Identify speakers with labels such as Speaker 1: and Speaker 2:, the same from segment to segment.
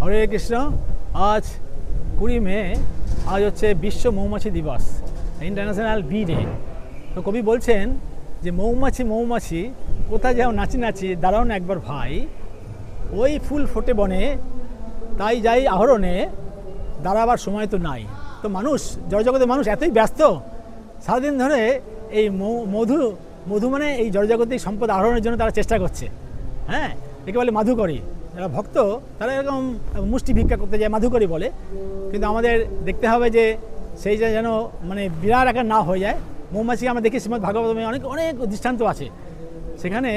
Speaker 1: হরে কৃষ্ণ। আজ 20 মে, আজ হচ্ছে বিশ্ব মৌমাছি দিবস, ইন্টারন্যাশনাল বি ডে। তো কবি বলছেন যে মৌমাছি মৌমাছি কোথা যাও নাচি নাচি, দাঁড়াও না একবার ভাই, ওই ফুল ফোটে বনে তাই যাই আহরণে, দাঁড়াবার সময় তো নাই। তো মানুষ, জড়জগতের মানুষ এতই ব্যস্ত, সারাদিন ধরে এই মধু মানে এই জড়জাগতিক সম্পদ আহরণের জন্য তারা চেষ্টা করছে। হ্যাঁ, একে বলে মাধুকরী। যারা ভক্ত তারা এরকম মুষ্টি ভিক্ষা করতে যায়, মাধুকরী বলে। কিন্তু আমাদের দেখতে হবে যে সেই যেন মানে বিরাট আকার না হয়ে যায়। মৌমাছি আমরা দেখি শ্রীমদ্ ভাগবতমে অনেক অনেক দৃষ্টান্ত আছে, সেখানে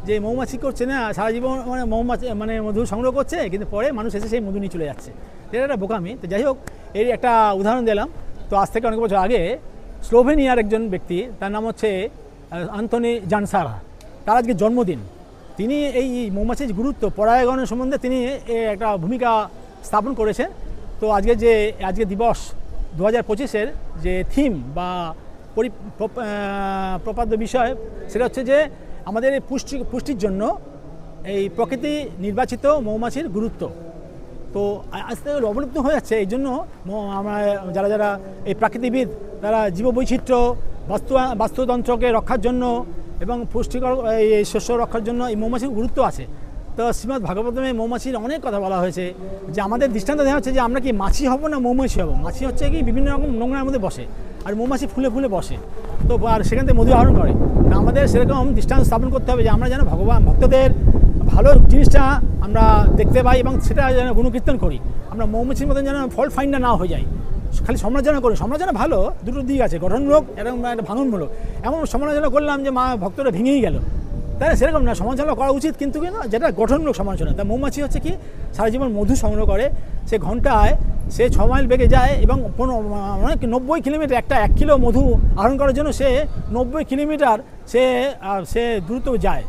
Speaker 1: যে মৌমাছি করছে না সারা জীবন মানে মৌমাছি মানে মধু সংগ্রহ করছে, কিন্তু পরে মানুষ এসে সেই মধু নিয়ে চলে যাচ্ছে। এটা একটা বোকামি। তো যাই হোক, এর একটা উদাহরণ দিলাম। তো আজ থেকে অনেক বছর আগে স্লোভেনিয়ার একজন ব্যক্তি, তার নাম হচ্ছে আন্তনি জানসারা, তার আজকে জন্মদিন। তিনি এই মৌমাছির গুরুত্ব পরাগায়নের সম্বন্ধে তিনি একটা ভূমিকা স্থাপন করেছেন। তো আজকে দিবস 2025-এর যে থিম বা প্রপাদ্য বিষয়, সেটা হচ্ছে যে আমাদের পুষ্টির জন্য এই প্রকৃতি নির্বাচিত মৌমাছির গুরুত্ব। তো আজ থেকে অবলুপ্ত হয়ে যাচ্ছে। এই জন্য আমরা যারা এই প্রাকৃতিবিদ, তারা জীববৈচিত্র্য, বাস্তুতন্ত্রকে রক্ষার জন্য এবং পুষ্টিকর এই শস্য রক্ষার জন্য এই মৌমাছির গুরুত্ব আছে। তো শ্রীমদ্ ভাগবতমে মৌমাছির অনেক কথা বলা হয়েছে, যে আমাদের দৃষ্টান্ত দেওয়া হচ্ছে যে আমরা কি মাছি হব না মৌমাছি হব। মাছি হচ্ছে কি বিভিন্ন রকম নোংরার মধ্যে বসে, আর মৌমাছি ফুলে ফুলে বসে, তো আর সেখান থেকে মধু আহরণ করে। তো আমাদের সেরকম দৃষ্টান্ত স্থাপন করতে হবে যে আমরা যেন ভক্তদের ভালো জিনিসটা আমরা দেখতে পাই এবং সেটা যেন গুণকীর্তন করি। আমরা মৌমাছির মতন যেন ফল্ট ফাইন্ডার না হয়ে যায়, খালি সমালোচনা করি। সমালোচনা ভালো, দুটো দিক আছে, গঠনমূলক এবং একটা ভাঙনমূলক। এমন সমালোচনা করলাম যে ভক্তরা ভেঙেই গেল, তাই না? সেরকম না, সমালোচনা করা উচিত, কিন্তু যেটা গঠনমূলক সমালোচনা। তা মৌমাছি হচ্ছে কি সারা জীবন মধু সংগ্রহ করে। সে ঘন্টায় 6 মাইল বেগে যায় এবং 90 কিলোমিটার, 1 কিলো মধু আহরণ করার জন্য সে 90 কিলোমিটার সে দ্রুত যায়।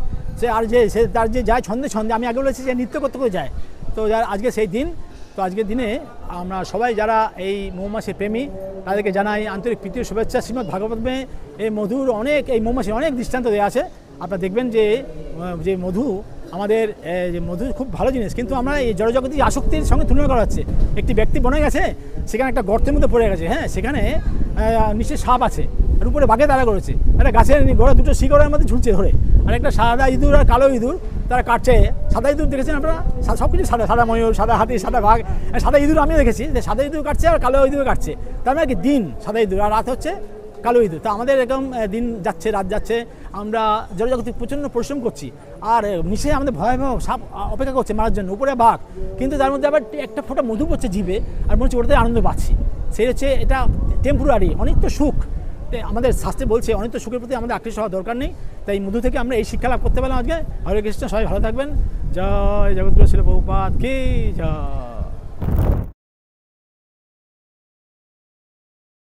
Speaker 1: তার যে যায় ছন্দে ছন্দে, আমি আগে বলেছি যে নৃত্য করতে করে যায়। তো আজকে সেই দিন। তো আজকের দিনে আমরা সবাই যারা এই মৌমাছি প্রেমী, তাদেরকে জানাই আন্তরিক প্রীতি শুভেচ্ছা। শ্রীমদ্ ভাগবতমে এই মৌমাছির অনেক দৃষ্টান্ত দেওয়া আছে। আপনারা দেখবেন যে মধু, আমাদের যে মধু খুব ভালো জিনিস, কিন্তু আমরা এই জড়জগতিক আসক্তির সঙ্গে তুলনা করা হচ্ছে। একটি ব্যক্তি বনে গেছে, সেখানে একটা গর্তের মধ্যে পড়ে গেছে। হ্যাঁ, সেখানে নিশ্চয়ই সাপ আছে, আর উপরে বাঘে তারা করেছে, একটা গাছের গোড়া দুটো শিকড়ের মধ্যে ঝুলছে ধরে, আর একটা সাদা ইঁদুর আর কালো ইঁদুর তারা কাটছে। সাদা ইঁদুর দেখেছেন আপনারা? সব কিছু সাদা ময়ূর, সাদা হাতি, সাদা বাঘ, সাদা ইঁদুর আমিও দেখেছি, যে সাদা ইঁদুর কাটছে আর কালো ইঁদুর কাটছে। তার মানে কি দিন সাদা ইঁদুর আর রাত হচ্ছে কালো ইঁদুর। তো আমাদের এরকম দিন যাচ্ছে, রাত যাচ্ছে, আমরা জড়জগতে প্রচণ্ড পরিশ্রম করছি, আর নিচে আমাদের ভয়াবহ সাপ অপেক্ষা করছে মারার জন্য, উপরে বাঘ, কিন্তু তার মধ্যে আবার একটা ফোঁটা মধু পড়ছে জিভে, আর মনে হচ্ছে ওটাতে আনন্দ পাচ্ছি। সেই হচ্ছে এটা টেম্পোরারি, অনিত্য সুখ। আমাদের শাস্ত্রে বলছে অনিত্য সুখের প্রতি আমাদের আকৃষ্ট হওয়ার দরকার নেই। তাই মধু থেকে আমরা এই শিক্ষা লাভ করতে পারলাম আজকে। হরে কৃষ্ণ, সবাই ভালো থাকবেন। জয় জগৎগুরু শিল প্রভুপাদ কি জয়।